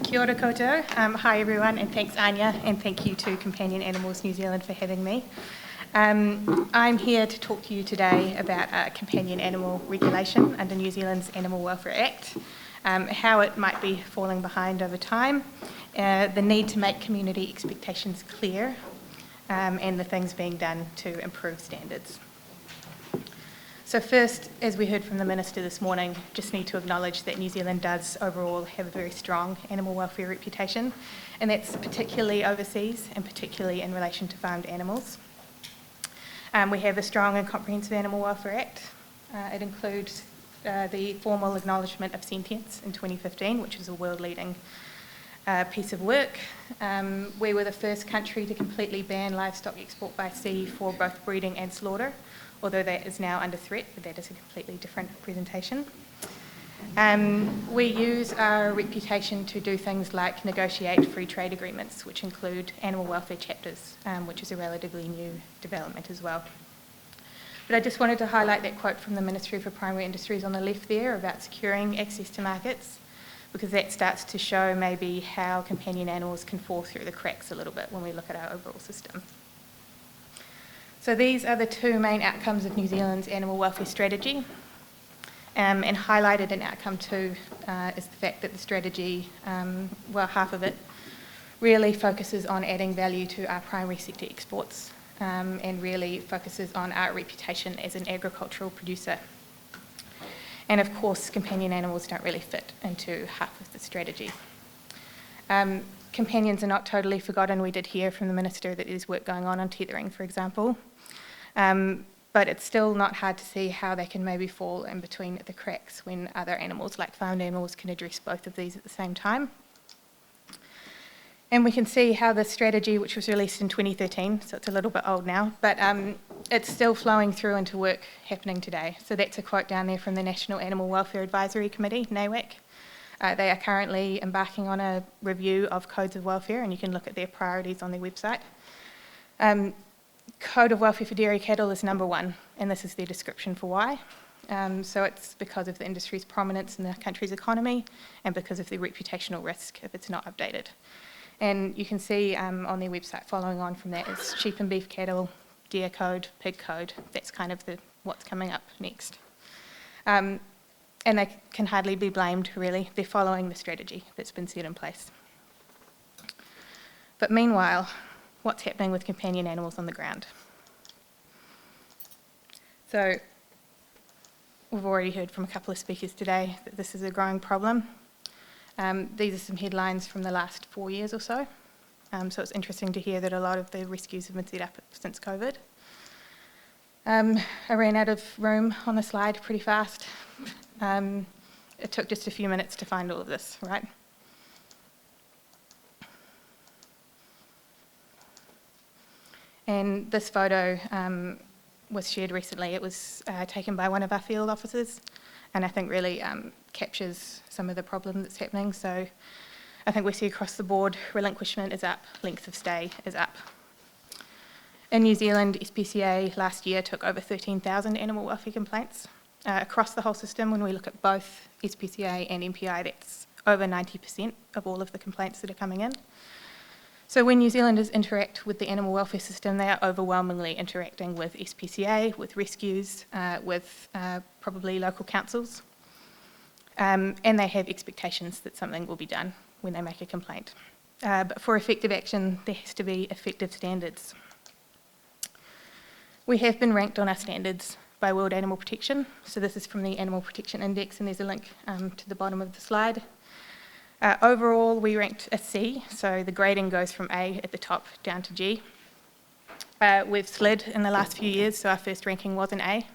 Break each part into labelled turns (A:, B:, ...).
A: Kia ora koutou. Hi everyone, and thanks Anya, and thank you to Companion Animals New Zealand for having me. I'm here to talk to you today about companion animal regulation under New Zealand's Animal Welfare Act, how it might be falling behind over time, the need to make community expectations clear, and the things being done to improve standards. So first, as we heard from the Minister this morning, just need to acknowledge that New Zealand does overall have a very strong animal welfare reputation, and that's particularly overseas and particularly in relation to farmed animals. We have a strong and comprehensive Animal Welfare Act. It includes the formal acknowledgement of sentience in 2015, which is a world-leading piece of work. We were the first country to completely ban livestock export by sea for both breeding and slaughter, although that is now under threat, but that is a completely different presentation. We use our reputation to do things like negotiate free trade agreements, which include animal welfare chapters, which is a relatively new development as well. But I just wanted to highlight that quote from the Ministry for Primary Industries on the left there about securing access to markets, because that starts to show maybe how companion animals can fall through the cracks a little bit when we look at our overall system. So these are the two main outcomes of New Zealand's animal welfare strategy, and highlighted in outcome 2 is the fact that the strategy, half of it, really focuses on adding value to our primary sector exports, and really focuses on our reputation as an agricultural producer. And of course, companion animals don't really fit into half of the strategy. Companions are not totally forgotten. We did hear from the Minister that there's work going on tethering, for example. But it's still not hard to see how they can maybe fall in between the cracks when other animals, like farmed animals, can address both of these at the same time. And we can see how the strategy, which was released in 2013, so it's a little bit old now, but it's still flowing through into work happening today. So that's a quote down there from the National Animal Welfare Advisory Committee, NAWAC. They are currently embarking on a review of codes of welfare, and you can look at their priorities on their website. Code of welfare for dairy cattle is number 1, and this is their description for why. So it's because of the industry's prominence in the country's economy and because of the reputational risk if it's not updated. And you can see on their website following on from that is sheep and beef cattle, deer code, pig code. That's kind of what's coming up next. And they can hardly be blamed, really. They're following the strategy that's been set in place. But meanwhile, what's happening with companion animals on the ground? So we've already heard from a couple of speakers today that this is a growing problem. These are some headlines from the last 4 years or so. So it's interesting to hear that a lot of the rescues have been set up since COVID. I ran out of room on the slide pretty fast. It took just a few minutes to find all of this, right? And this photo was shared recently. It was taken by one of our field officers, and I think really captures some of the problem that's happening. So I think we see across the board, relinquishment is up, length of stay is up. In New Zealand, SPCA last year took over 13,000 animal welfare complaints. Across the whole system, when we look at both SPCA and MPI, that's over 90% of all of the complaints that are coming in. So when New Zealanders interact with the animal welfare system, they are overwhelmingly interacting with SPCA, with rescues, with probably local councils, and they have expectations that something will be done when they make a complaint. But for effective action, there has to be effective standards. We have been ranked on our standards by World Animal Protection. So this is from the Animal Protection Index, and there's a link to the bottom of the slide. Overall, we ranked a C, so the grading goes from A at the top down to G. We've slid in the last few years, so our first ranking was an A.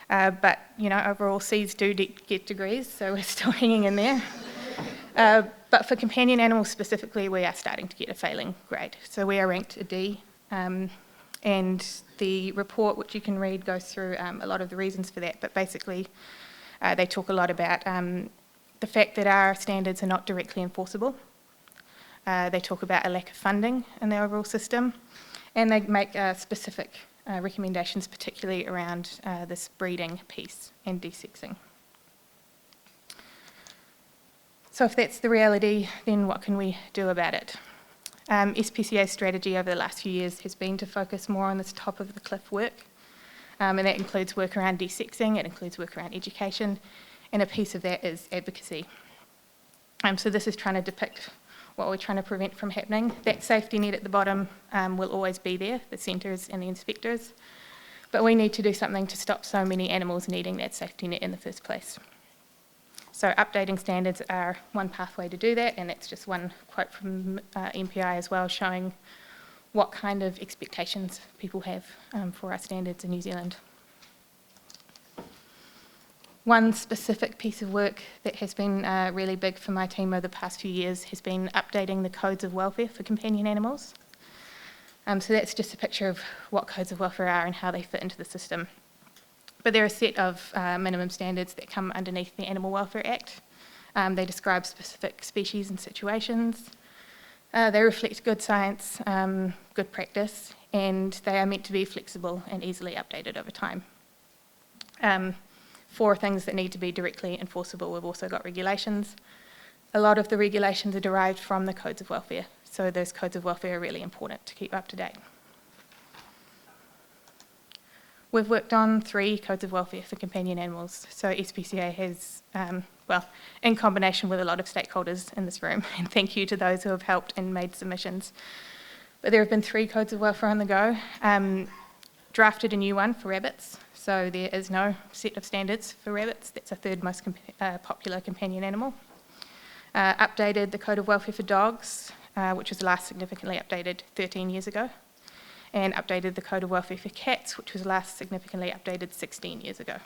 A: But, you know, overall Cs do get degrees, so we're still hanging in there. But for companion animals specifically, we are starting to get a failing grade. So we are ranked a D. And the report, which you can read, goes through a lot of the reasons for that. But basically, they talk a lot about the fact that our standards are not directly enforceable. They talk about a lack of funding in the overall system. And they make specific recommendations, particularly around this breeding piece and desexing. So if that's the reality, then what can we do about it? SPCA's strategy over the last few years has been to focus more on this top of the cliff work, and that includes work around desexing, it includes work around education, and a piece of that is advocacy. So this is trying to depict what we're trying to prevent from happening. That safety net at the bottom will always be there, the centres and the inspectors, but we need to do something to stop so many animals needing that safety net in the first place. So updating standards are one pathway to do that, and that's just one quote from MPI as well, showing what kind of expectations people have for our standards in New Zealand. One specific piece of work that has been really big for my team over the past few years has been updating the codes of welfare for companion animals. So that's just a picture of what codes of welfare are and how they fit into the system. But there are a set of minimum standards that come underneath the Animal Welfare Act. They describe specific species and situations. They reflect good science, good practice, and they are meant to be flexible and easily updated over time. For things that need to be directly enforceable, we've also got regulations. A lot of the regulations are derived from the codes of welfare, so those codes of welfare are really important to keep up to date. We've worked on 3 codes of welfare for companion animals, so SPCA has, in combination with a lot of stakeholders in this room, and thank you to those who have helped and made submissions. But there have been 3 codes of welfare on the go. Drafted a new one for rabbits, so there is no set of standards for rabbits. That's a third most popular companion animal. Updated the code of welfare for dogs, which was last significantly updated 13 years ago. And updated the code of welfare for cats, which was last significantly updated 16 years ago.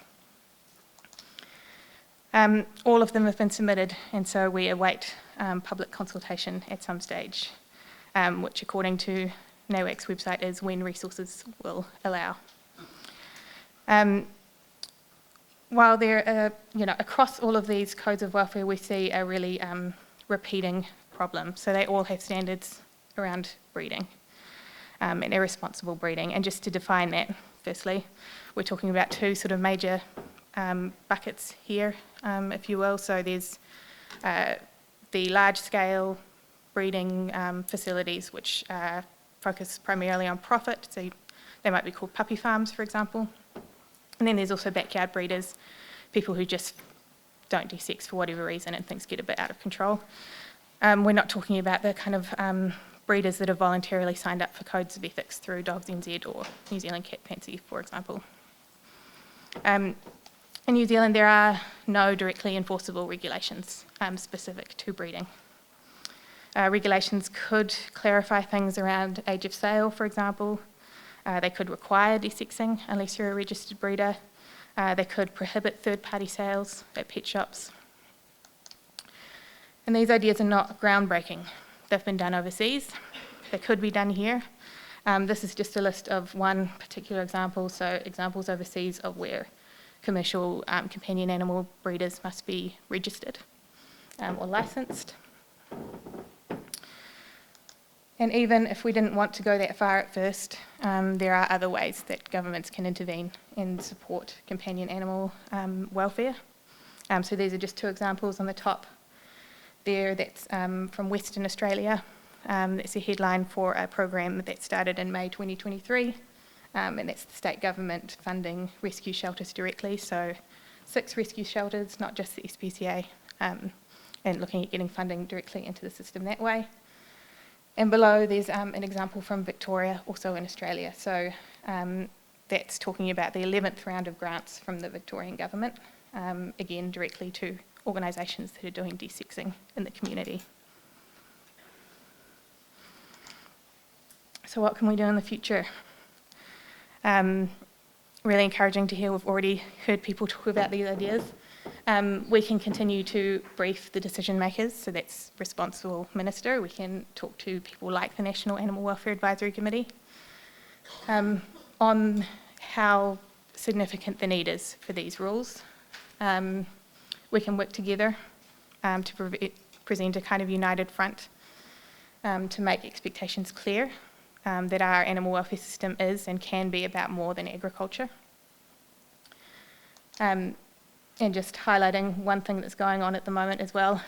A: All of them have been submitted, and so we await public consultation at some stage, which according to NAWAC's website is when resources will allow. While there are, across all of these codes of welfare, we see a really repeating problem. So they all have standards around breeding. And irresponsible breeding. And just to define that, firstly, we're talking about 2 sort of major buckets here, if you will. So there's the large-scale breeding facilities, which focus primarily on profit. So they might be called puppy farms, for example. And then there's also backyard breeders, people who just don't desex for whatever reason and things get a bit out of control. We're not talking about the kind of breeders that have voluntarily signed up for codes of ethics through Dogs NZ or New Zealand Cat Fancy, for example. In New Zealand, there are no directly enforceable regulations specific to breeding. Regulations could clarify things around age of sale, for example. They could require desexing unless you're a registered breeder. They could prohibit third-party sales at pet shops. And these ideas are not groundbreaking. They've been done overseas. They could be done here. This is just a list of one particular example, so examples overseas of where commercial companion animal breeders must be registered or licensed. And even if we didn't want to go that far at first, there are other ways that governments can intervene and support companion animal welfare. So these are just 2 examples on the top there. That's from Western Australia. It's a headline for a program that started in May 2023, and that's the state government funding rescue shelters directly. So 6 rescue shelters, not just the SPCA, and looking at getting funding directly into the system that way. And below there's an example from Victoria, also in Australia. So that's talking about the 11th round of grants from the Victorian government, again directly to organisations that are doing desexing in the community. So what can we do in the future? Really encouraging to hear we've already heard people talk about these ideas. We can continue to brief the decision makers, so that's responsible minister. We can talk to people like the National Animal Welfare Advisory Committee on how significant the need is for these rules. We can work together to present a kind of united front to make expectations clear that our animal welfare system is and can be about more than agriculture. And And just highlighting one thing that's going on at the moment as well,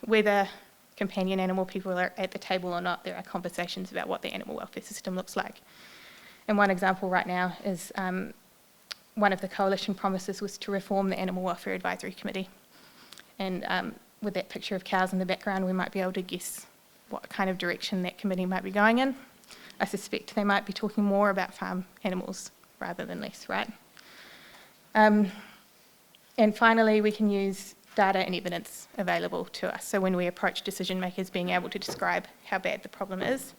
A: whether companion animal people are at the table or not, there are conversations about what the animal welfare system looks like. And one example right now is one of the coalition promises was to reform the Animal Welfare Advisory Committee. And with that picture of cows in the background, we might be able to guess what kind of direction that committee might be going in. I suspect they might be talking more about farm animals rather than less, right? And finally, we can use data and evidence available to us. So when we approach decision makers, being able to describe how bad the problem is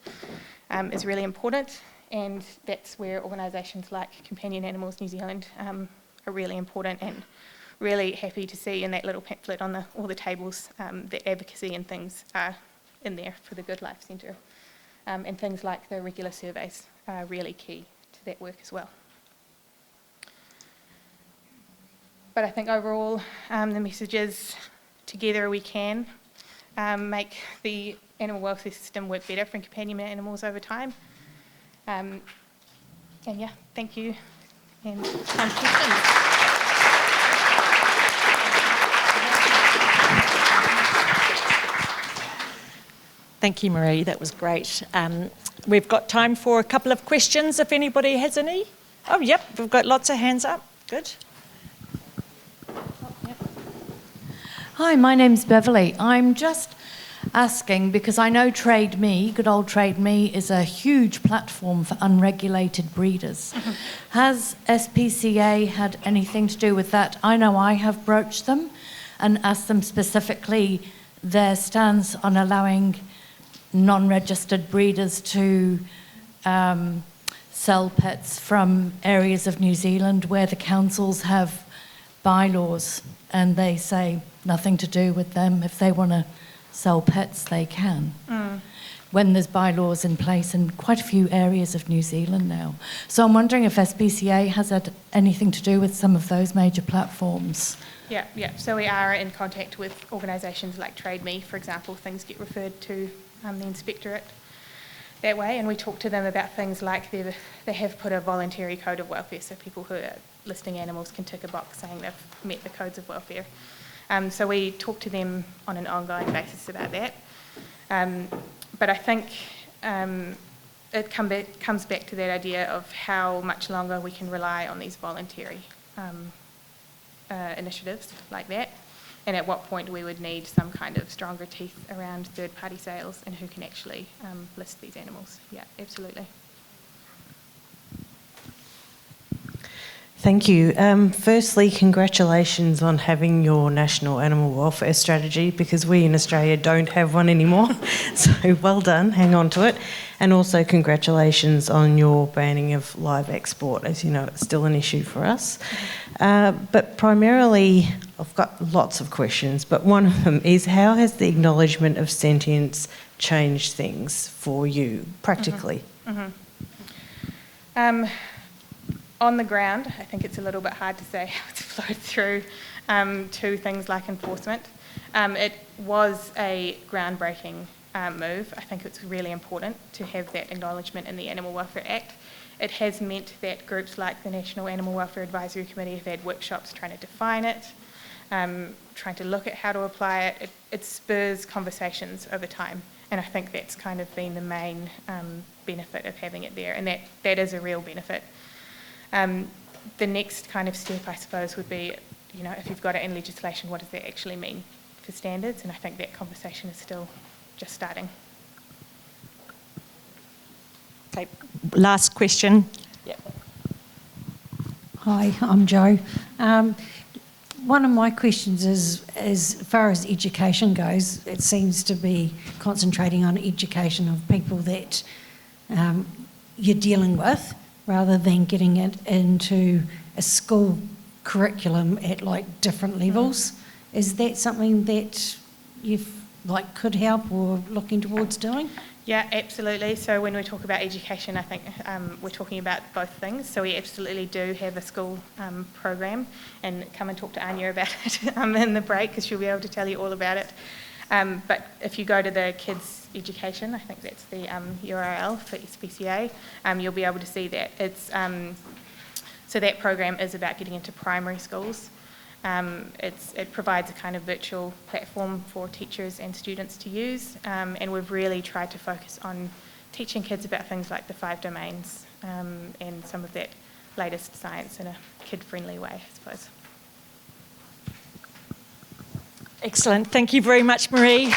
A: really important. And that's where organisations like Companion Animals New Zealand are really important, and really happy to see in that little pamphlet on all the tables that advocacy and things are in there for the Good Life Centre. And things like the regular surveys are really key to that work as well. But I think overall the message is together we can make the animal welfare system work better for companion animals over time. And yeah, thank you. And time for questions.
B: Thank you, Marie. That was great. We've got time for a couple of questions if anybody has any. Oh, yep, we've got lots of hands up. Good.
C: Hi, my name's Beverly. I'm just asking, because I know Trade Me, good old Trade Me, is a huge platform for unregulated breeders. Has SPCA had anything to do with that? I know I have broached them and asked them specifically their stance on allowing non-registered breeders to sell pets from areas of New Zealand where the councils have bylaws and they say nothing to do with them. If they want to sell pets, they can. When there's bylaws in place in quite a few areas of New Zealand now. So I'm wondering if SPCA has had anything to do with some of those major platforms.
A: Yeah. So we are in contact with organisations like Trade Me, for example. Things get referred to the inspectorate that way, and we talk to them about things like they have put a voluntary code of welfare, so people who are listing animals can tick a box saying they've met the codes of welfare. So we talk to them on an ongoing basis about that. But I think it comes back to that idea of how much longer we can rely on these voluntary initiatives like that, and at what point we would need some kind of stronger teeth around third-party sales and who can actually list these animals. Yeah, absolutely.
D: Thank you. Firstly, congratulations on having your national animal welfare strategy, because we in Australia don't have one anymore. So well done, hang on to it. And also congratulations on your banning of live export. As you know, it's still an issue for us. But primarily, I've got lots of questions, but one of them is, how has the acknowledgement of sentience changed things for you, practically?
A: On the ground, I think it's a little bit hard to say how it's flowed through to things like enforcement. It was a groundbreaking move. I think it's really important to have that acknowledgement in the Animal Welfare Act. It has meant that groups like the National Animal Welfare Advisory Committee have had workshops trying to define it, trying to look at how to apply it. It spurs conversations over time, and I think that's kind of been the main benefit of having it there, and that is a real benefit. The next kind of step, I suppose, would be, you know, if you've got it in legislation, what does that actually mean for standards? And I think that conversation is still just starting.
B: Okay, last question. Yep.
E: Hi, I'm Jo. One of my questions is, as far as education goes, it seems to be concentrating on education of people that you're dealing with, rather than getting it into a school curriculum at like different levels. Is that something that you've could help or looking towards doing?
A: Yeah, absolutely. So when we talk about education, I think we're talking about both things. So we absolutely do have a school program, and come and talk to Anya about it in the break, because she'll be able to tell you all about it. But if you go to the kids' education, I think that's the URL for SPCA, you'll be able to see that. It's so that program is about getting into primary schools. It provides a kind of virtual platform for teachers and students to use, and we've really tried to focus on teaching kids about things like the 5 domains and some of that latest science in a kid-friendly way, I suppose.
B: Excellent. Thank you very much, Marie.